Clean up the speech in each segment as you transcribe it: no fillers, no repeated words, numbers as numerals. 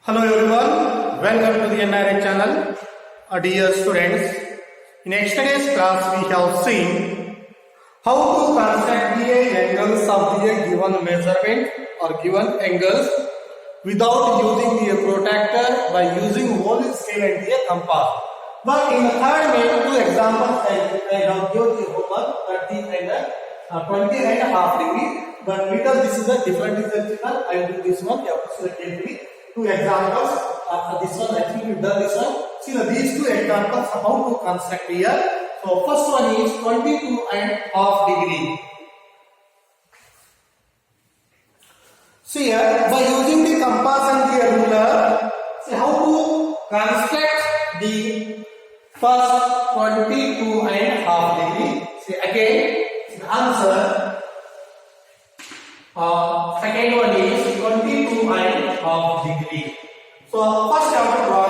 Hello everyone, welcome to the NRA channel. Dear students, in yesterday's class we have seen how to construct the angles of the given measurement or given angles without using the protractor by using only scale and the compass. But in the third main two examples I have given the homework 30 and 20 and a half degree. But because this is a different result, I will do this one. You have to see carefully. Two examples. After this one, actually we've done this one. See these two examples how to construct here. So first one is 22 and half degree. See here, by using the compass and the ruler, see how to construct the first 22 and half degree. See again, the answer. Second one is 22 and half degree. So first I have to draw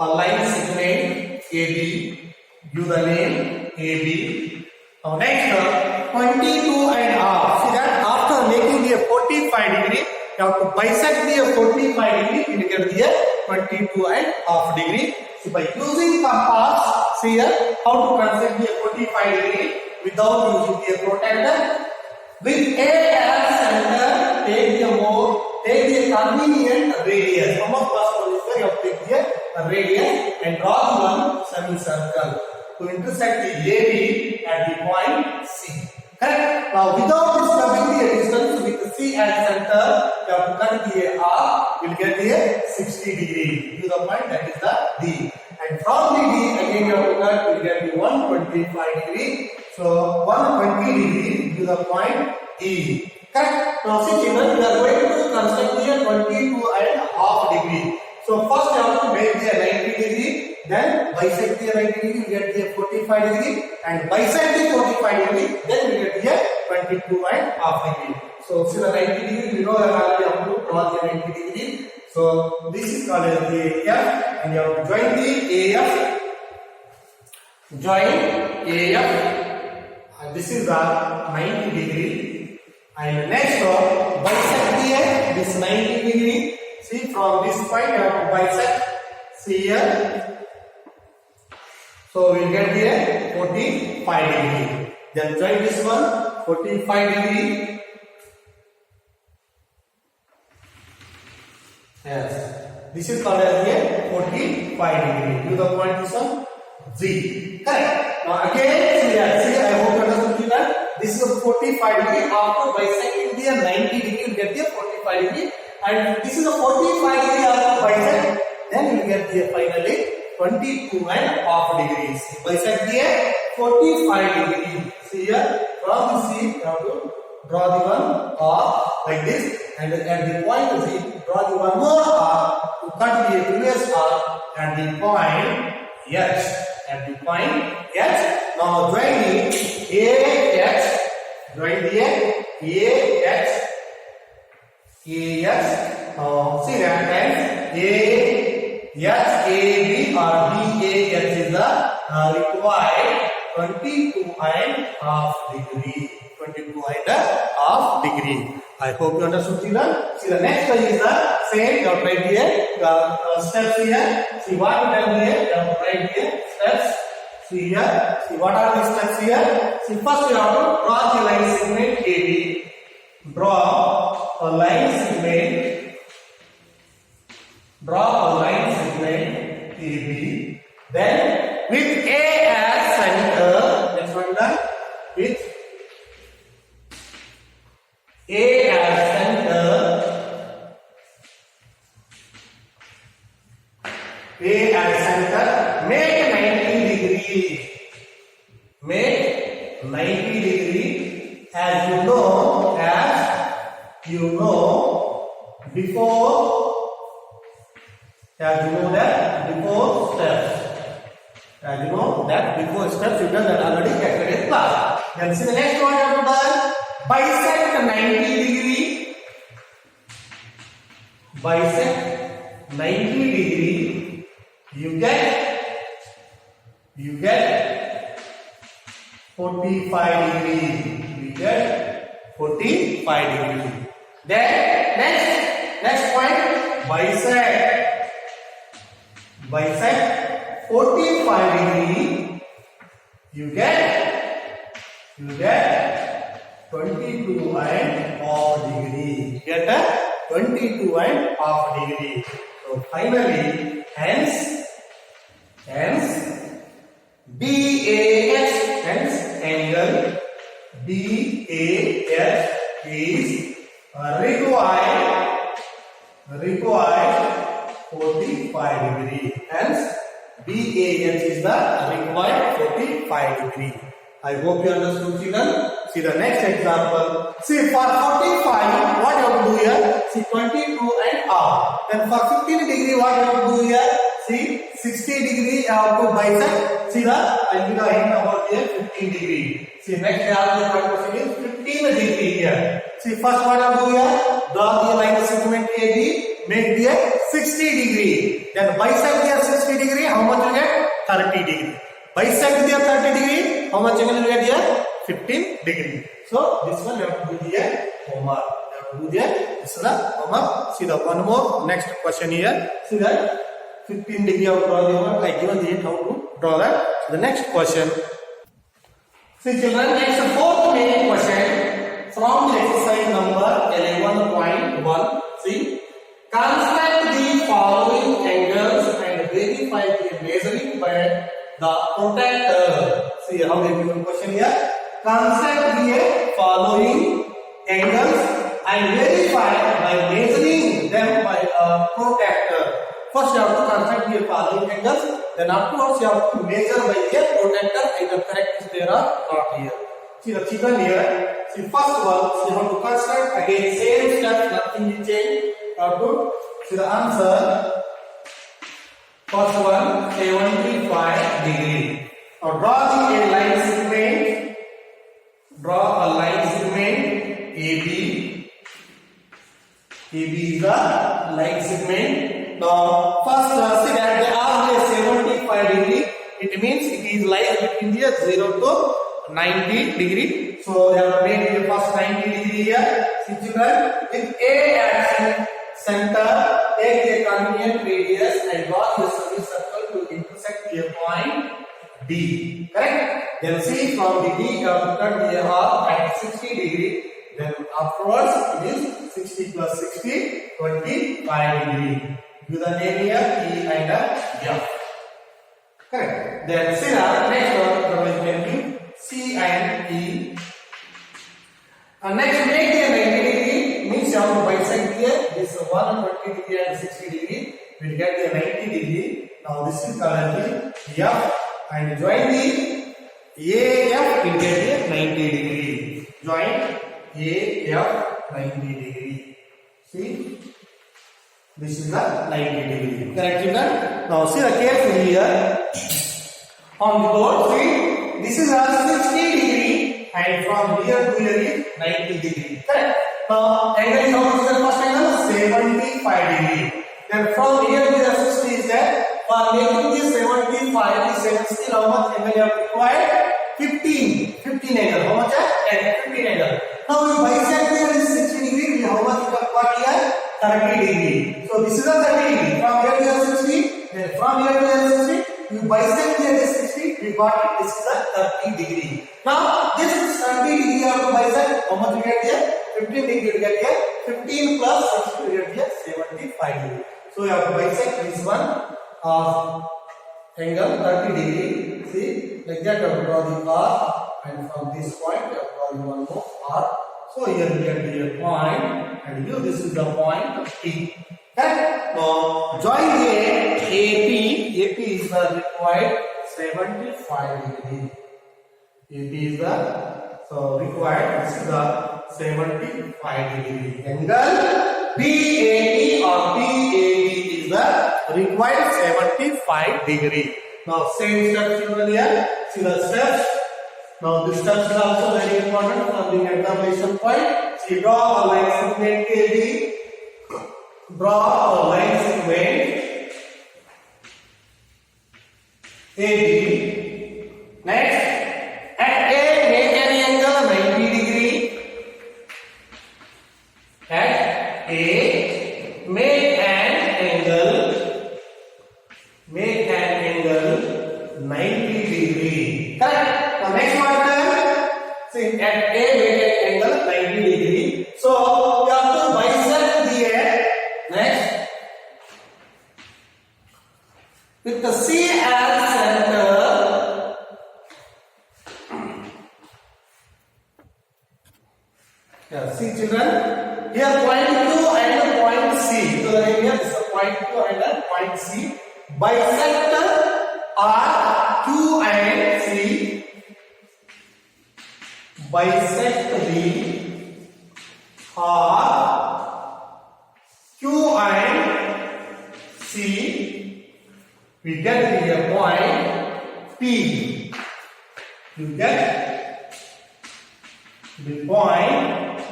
a line segment AB, give the name AB. Now next 22 and half. See that after making the 45 degree, you have to bisect the 45 degree, you will get the 22 and half degree. So by using compass, see here how to construct the 45 degree without using the protractor. With A as center, take the convenient radius. How much possible is there? You have to take the radius and draw the one semicircle to intersect the AB at the point C. Correct? Now, without disturbing the distance with C as center, you have to cut the R. You will get the 60 degree. To the point that is the D. And from the D, again you have to cut. You will get the 125 degree. So 120 degree to the point E. Correct? Now see children, we are going to construct the 22 and half degree. So first you have to make the 90 degree, then bisect the 90 degree, you get the 45 degree, and bisect the 45 degree, then we get the 22 and half degree. So see the 90 degree, we know that already have to draw the 90 degree. So this is called as the AF, and you have to join the AF. Join AF. This is the 90 degree, and next bisect this 90 degree. See from this point you have to bisect. See here. So we get the 45 degree. Then join this one 45 degree. Yes, this is called as the 45 degree. To the point this one Z. Correct. Now again, see, I hope you understood that this is a 45 degree. After bisecting the 90 degree, you get the 45 degree, and this is a 45 degree after bisect. Then you will get the finally 22 and half degrees. Bisect the 45 degree. See here, from the C, you have to draw the one R like this, and at the point Z, draw the one more R to cut the previous R at the point H. At the point H. Now join the AH. Join the AH. AH. See that and AH, AB or BAH is the required 22 and half degree. 22 and half degree. I hope you understood children. See the next one is the same. You have to write here steps here. See what you have here. You have to write here steps. See here. See what are the steps here. See first you have to draw the line segment AB. Draw a line segment. Draw a line segment AB. Then with A as center. Next one done. With A as center, A as center, make 90 degree. Make 90 degree as you know before, steps you done that already yesterday's class. Then see the next one you have to done. Bisect 90 degree. Bisect 90 degree. You get 45 degree. You get 45 degree. Then next Next point, bisect. Bisect 45 degree. You get 22 and half degree. You get 22 and half degree. So finally, hence BAH, hence angle BAH is required 45 degree. Hence BAH is the required 45 degree. I hope you understood, children. See the next example. See, for 45, what you have to do here? See, 22 and half. Then for 15 degree, what you have to do here? See, 60 degree you have to bisect. See the, I'll give the hint about here, 15 degree. See, next question is 15 degree here. See, first what you have to do here? Draw the line segment AB, make the 60 degree. Then bisect the 60 degree, how much you get? 30 degree. Bisect the 30 degree, how much you will get here? 15 degree. So this one you have to do here homework. You have to do here. This is the homework. See the one more next question here. See that 15 degree of draw the homework. I given the hint how to draw that. So the next question. See children, next fourth main question from the exercise number 11.1. See, construct the following angles and verify the measuring by the protractor. See how they given question here. Construct the following angles and verify by measuring them by a protractor. First you have to construct the following angles, then afterwards you have to measure by the protractor either correct is there or not here. See the chicken here. See first one, so you have to construct again same steps, nothing will change. You have to see the answer. First one 75 degree. Now draw the line segment. Draw a line segment AB. AB is the line segment. Now first see that they are 75 degree. It means it is lying between the 0 to 90 degree. So you have to make the first 90 degree here. See children, with A at center, take a convenient radius and draw the semicircle to intersect the point D. Correct? Then see from the D you have to cut the R at 60 degree. Then afterwards it is 60 plus 60, 25 degree. Give the name here E and F. Correct? Then see the next one is making C and E. And next make the 90 degree means you have to bisect here. This 120 degree and 60 degree. We will get the 90 degree. Now this is currently F. And join the AF will get a 90 degree. Join AF 90 degree. See, this is the 90 degree. Correct, children? Now see the case here. On the board, see, this is a 60 degree, and from here to here is 90 degree. Correct? Now angle is how much is the first angle? 75 degree. Then from here to here 60 is there. For making this 75 is still how much angle you have required? 15 angle. How much? 15 angle. Now we bisect here is 60 degree. How much you have got here? 30 degree. So this is a 30 degree. From here to here 60. Then from here to here 60. You bisect here is 60. We got it. This is a 30 degree. Now this is 30 degree you have to bisect. How much you get here? 15 degree you get here. 15 plus 60 you get here 75 degree. So you have to bisect this one. Angle 30 degree. See, like that you have to draw the R, and from this point you have to draw the one more R. So here we get the point, and here this is the point P. Okay? Now join the AP. AP is the required 75 degree. AP is the required. This is the 75 degree angle. BAP or BAB is the required 75 degree. Now same steps here. See the steps. Now this steps is also very important from the examination point. See, draw a line segment AB. Draw a line segment AB. Next, at A make an angle 90 degree. At A and C. Bisector are Q and C. Bisect B are Q and C. We get here point P. You get the point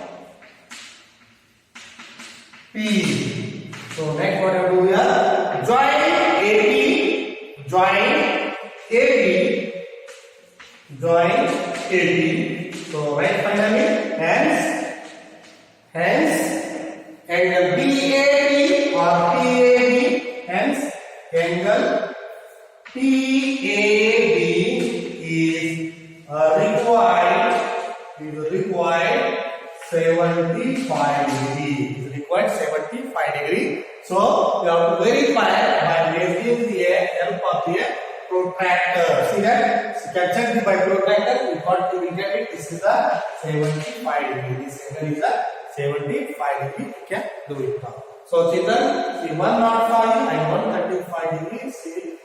P. So next what I do here? Join AB. Join AB. So right finally, hence angle BAB or PAB, hence angle PAB is required 75 degree. Is required 75 degree. So you have to verify by measuring the help of the protractor. See that? You can check by protractor. You get it. This is a 75 degree. This angle is a 75 degree. You can do it now. So children, see 105 and 135 degrees.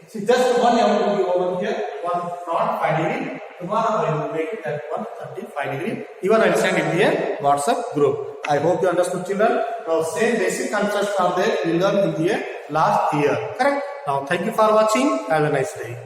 See just one you have to be over here. 105 degree. Tomorrow I will make it at 135 degree. Even I will send in the WhatsApp group. I hope you understood, children. Now same basic concepts are there. We learned in the last year. Correct? Now thank you for watching. Have a nice day.